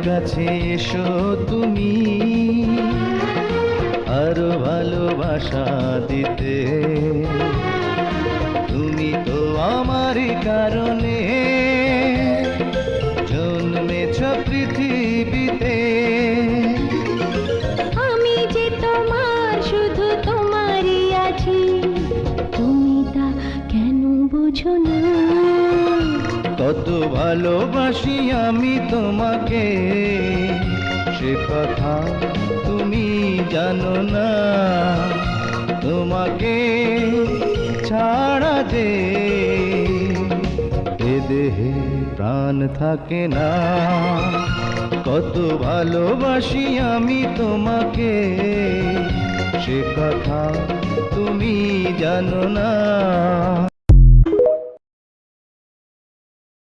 কাছে এসো তুমি, আরো ভালোবাসা দিতে। তুমি তো আমার কারণে জন্মেছ পৃথিবীতে। আমি যে তোমার, শুধু তোমারই আছি, তুমি তা কেন বুঝো না? কত ভালোবাসি আমি তোমাকে, সে কথা তুমি জানো না। তোমাকে ছাড়া যে এ দেহে প্রাণ থাকে না। কত ভালোবাসি আমি তোমাকে, সে কথা তুমি জানো না।